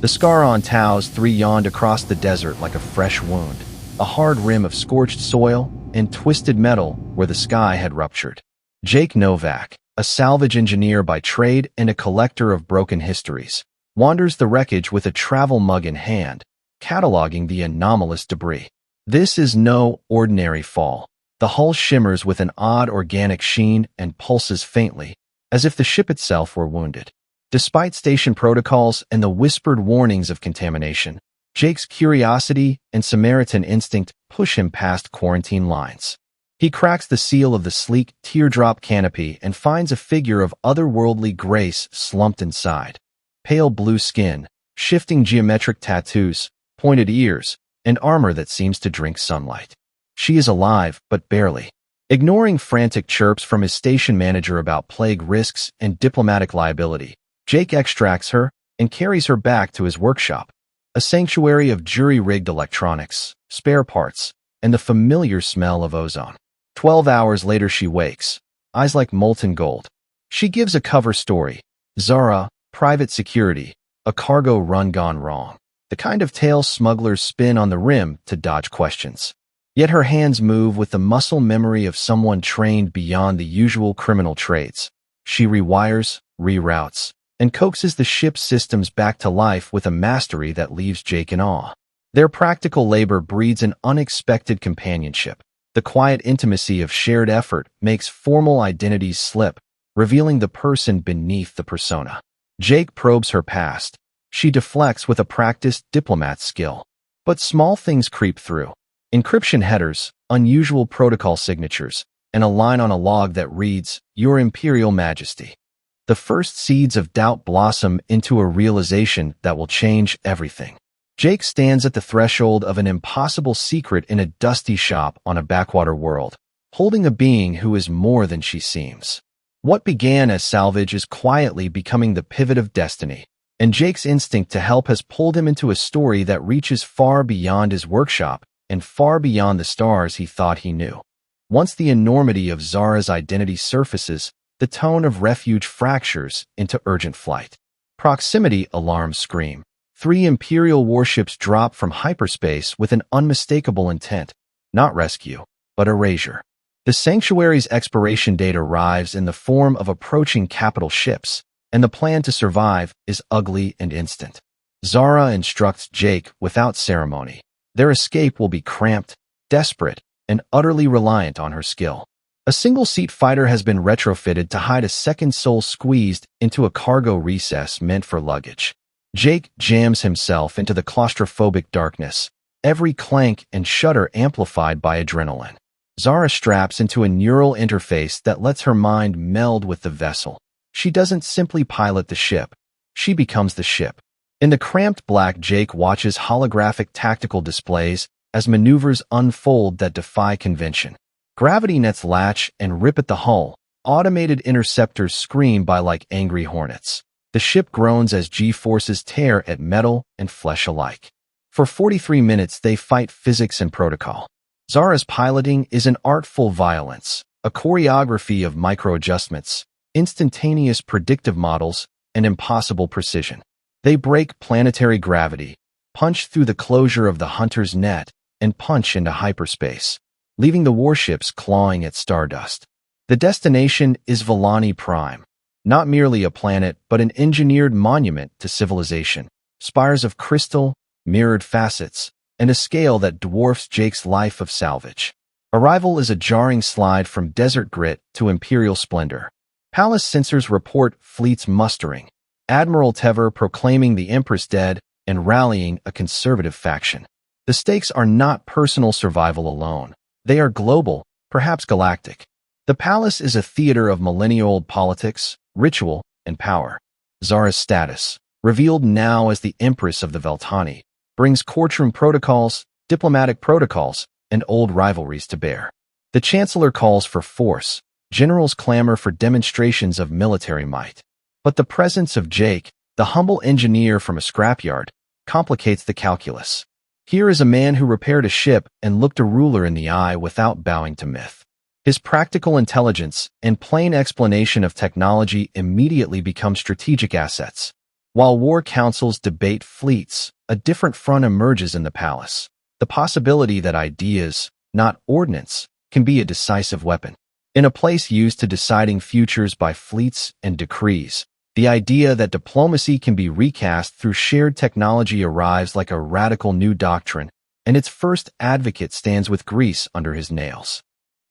The scar on Tao's 3 yawned across the desert like a fresh wound, a hard rim of scorched soil and twisted metal where the sky had ruptured. Jake Novak, a salvage engineer by trade and a collector of broken histories, wanders the wreckage with a travel mug in hand, cataloging the anomalous debris. This is no ordinary fall. The hull shimmers with an odd organic sheen and pulses faintly, as if the ship itself were wounded. Despite station protocols and the whispered warnings of contamination, Jake's curiosity and Samaritan instinct push him past quarantine lines. He cracks the seal of the sleek teardrop canopy and finds a figure of otherworldly grace slumped inside. Pale blue skin, shifting geometric tattoos, pointed ears, and armor that seems to drink sunlight. She is alive, but barely. Ignoring frantic chirps from his station manager about plague risks and diplomatic liability, Jake extracts her and carries her back to his workshop, a sanctuary of jury-rigged electronics, spare parts, and the familiar smell of ozone. 12 hours later she wakes, eyes like molten gold. She gives a cover story, Zara, Private Security, a cargo run gone wrong. The kind of tale smugglers spin on the rim to dodge questions. Yet her hands move with the muscle memory of someone trained beyond the usual criminal traits. She rewires, reroutes, and coaxes the ship's systems back to life with a mastery that leaves Jake in awe. Their practical labor breeds an unexpected companionship. The quiet intimacy of shared effort makes formal identities slip, revealing the person beneath the persona. Jake probes her past. She deflects with a practiced diplomat's skill. But small things creep through. Encryption headers, unusual protocol signatures, and a line on a log that reads, "Your Imperial Majesty." The first seeds of doubt blossom into a realization that will change everything. Jake stands at the threshold of an impossible secret in a dusty shop on a backwater world, holding a being who is more than she seems. What began as salvage is quietly becoming the pivot of destiny, and Jake's instinct to help has pulled him into a story that reaches far beyond his workshop and far beyond the stars he thought he knew. Once the enormity of Zara's identity surfaces, the tone of refuge fractures into urgent flight. Proximity alarms scream. 3 Imperial warships drop from hyperspace with an unmistakable intent, not rescue, but erasure. The sanctuary's expiration date arrives in the form of approaching capital ships, and the plan to survive is ugly and instant. Zara instructs Jake without ceremony. Their escape will be cramped, desperate, and utterly reliant on her skill. A single-seat fighter has been retrofitted to hide a second soul squeezed into a cargo recess meant for luggage. Jake jams himself into the claustrophobic darkness, every clank and shudder amplified by adrenaline. Zara straps into a neural interface that lets her mind meld with the vessel. She doesn't simply pilot the ship. She becomes the ship. In the cramped black, Jake watches holographic tactical displays as maneuvers unfold that defy convention. Gravity nets latch and rip at the hull. Automated interceptors scream by like angry hornets. The ship groans as G-forces tear at metal and flesh alike. For 43 minutes, they fight physics and protocol. Zara's piloting is an artful violence, a choreography of micro-adjustments, instantaneous predictive models, and impossible precision. They break planetary gravity, punch through the closure of the hunter's net, and punch into hyperspace, leaving the warships clawing at stardust. The destination is Villani Prime. Not merely a planet, but an engineered monument to civilization. Spires of crystal, mirrored facets, and a scale that dwarfs Jake's life of salvage. Arrival is a jarring slide from desert grit to imperial splendor. Palace sensors report fleets mustering, Admiral Tever proclaiming the Empress dead and rallying a conservative faction. The stakes are not personal survival alone. They are global, perhaps galactic. The palace is a theater of millennia-old politics, ritual, and power. Zara's status, revealed now as the Empress of the Veltani, brings courtroom protocols, diplomatic protocols, and old rivalries to bear. The Chancellor calls for force. Generals clamor for demonstrations of military might. But the presence of Jake, the humble engineer from a scrapyard, complicates the calculus. Here is a man who repaired a ship and looked a ruler in the eye without bowing to myth. His practical intelligence and plain explanation of technology immediately become strategic assets. While war councils debate fleets, a different front emerges in the palace. The possibility that ideas, not ordnance, can be a decisive weapon. In a place used to deciding futures by fleets and decrees, the idea that diplomacy can be recast through shared technology arrives like a radical new doctrine, and its first advocate stands with Greece under his nails.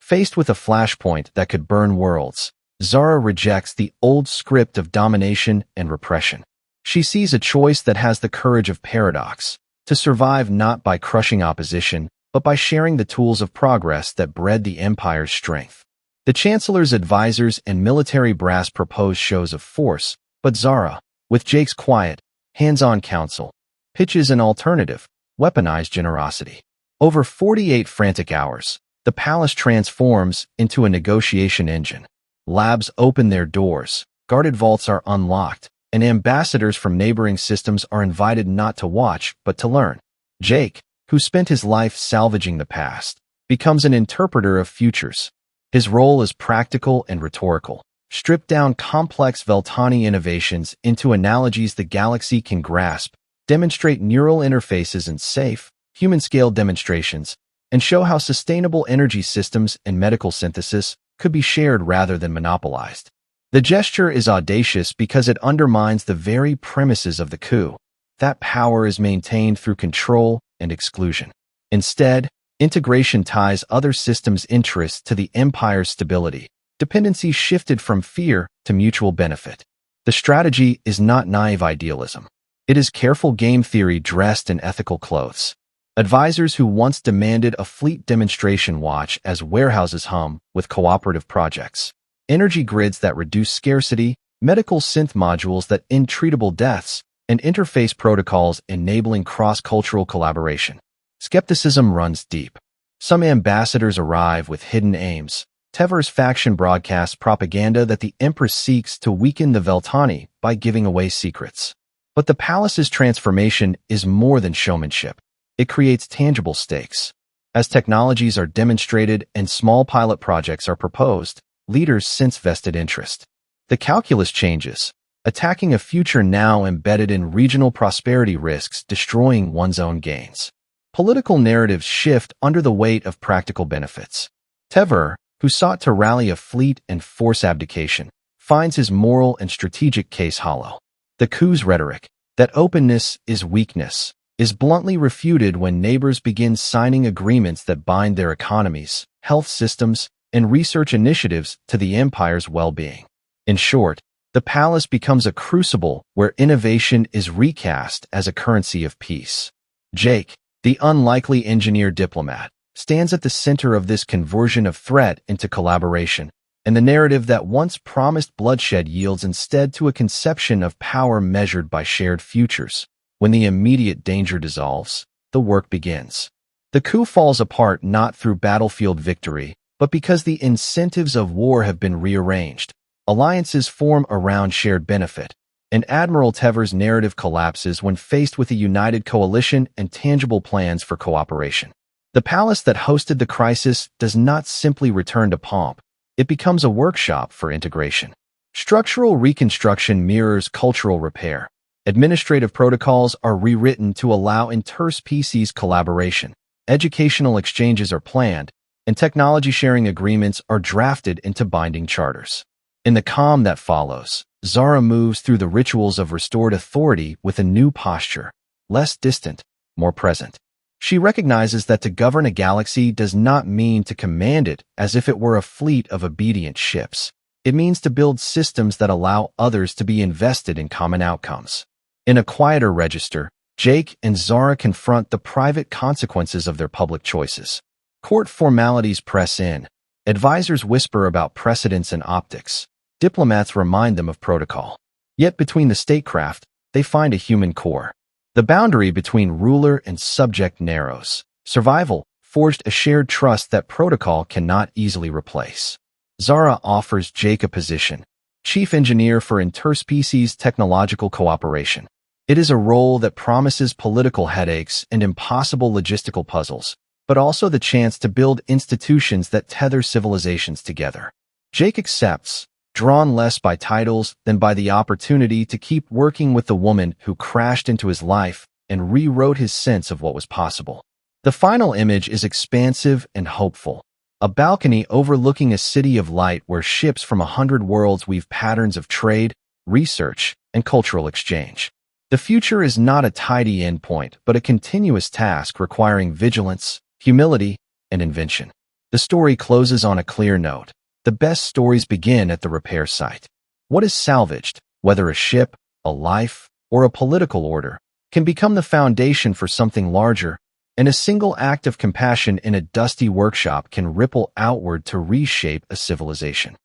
Faced with a flashpoint that could burn worlds, Zara rejects the old script of domination and repression. She sees a choice that has the courage of paradox, to survive not by crushing opposition, but by sharing the tools of progress that bred the empire's strength. The Chancellor's advisors and military brass propose shows of force, but Zara, with Jake's quiet, hands-on counsel, pitches an alternative, weaponized generosity. Over 48 frantic hours, the palace transforms into a negotiation engine. Labs open their doors, guarded vaults are unlocked, and ambassadors from neighboring systems are invited not to watch, but to learn. Jake, who spent his life salvaging the past, becomes an interpreter of futures. His role is practical and rhetorical. Strip down complex Veltani innovations into analogies the galaxy can grasp, demonstrate neural interfaces in safe, human-scale demonstrations, and show how sustainable energy systems and medical synthesis could be shared rather than monopolized. The gesture is audacious because it undermines the very premises of the coup. That power is maintained through control and exclusion. Instead, integration ties other systems' interests to the empire's stability. Dependency shifted from fear to mutual benefit. The strategy is not naive idealism. It is careful game theory dressed in ethical clothes. Advisors who once demanded a fleet demonstration watch as warehouses hum with cooperative projects. Energy grids that reduce scarcity, medical synth modules that end treatable deaths, and interface protocols enabling cross-cultural collaboration. Skepticism runs deep. Some ambassadors arrive with hidden aims. Tever's faction broadcasts propaganda that the Empress seeks to weaken the Veltani by giving away secrets. But the palace's transformation is more than showmanship. It creates tangible stakes. As technologies are demonstrated and small pilot projects are proposed, leaders sense vested interest. The calculus changes, attacking a future now embedded in regional prosperity risks destroying one's own gains. Political narratives shift under the weight of practical benefits. Tever, who sought to rally a fleet and force abdication, finds his moral and strategic case hollow. The coup's rhetoric, that openness is weakness, is bluntly refuted when neighbors begin signing agreements that bind their economies, health systems, and research initiatives to the empire's well-being. In short, the palace becomes a crucible where innovation is recast as a currency of peace. Jake, the unlikely engineer diplomat, stands at the center of this conversion of threat into collaboration, and the narrative that once promised bloodshed yields instead to a conception of power measured by shared futures. When the immediate danger dissolves, the work begins. The coup falls apart not through battlefield victory, but because the incentives of war have been rearranged. Alliances form around shared benefit, and Admiral Tever's narrative collapses when faced with a united coalition and tangible plans for cooperation. The palace that hosted the crisis does not simply return to pomp. It becomes a workshop for integration. Structural reconstruction mirrors cultural repair. Administrative protocols are rewritten to allow interspecies collaboration. Educational exchanges are planned, and technology sharing agreements are drafted into binding charters. In the calm that follows, Zara moves through the rituals of restored authority with a new posture, less distant, more present. She recognizes that to govern a galaxy does not mean to command it as if it were a fleet of obedient ships. It means to build systems that allow others to be invested in common outcomes. In a quieter register, Jake and Zara confront the private consequences of their public choices. Court formalities press in. Advisors whisper about precedents and optics. Diplomats remind them of protocol. Yet between the statecraft, they find a human core. The boundary between ruler and subject narrows. Survival forged a shared trust that protocol cannot easily replace. Zara offers Jake a position, chief engineer for interspecies technological cooperation. It is a role that promises political headaches and impossible logistical puzzles, but also the chance to build institutions that tether civilizations together. Jake accepts, drawn less by titles than by the opportunity to keep working with the woman who crashed into his life and rewrote his sense of what was possible. The final image is expansive and hopeful. A balcony overlooking a city of light where ships from 100 worlds weave patterns of trade, research, and cultural exchange. The future is not a tidy endpoint, but a continuous task requiring vigilance, humility, and invention. The story closes on a clear note. The best stories begin at the repair site. What is salvaged, whether a ship, a life, or a political order, can become the foundation for something larger, and a single act of compassion in a dusty workshop can ripple outward to reshape a civilization.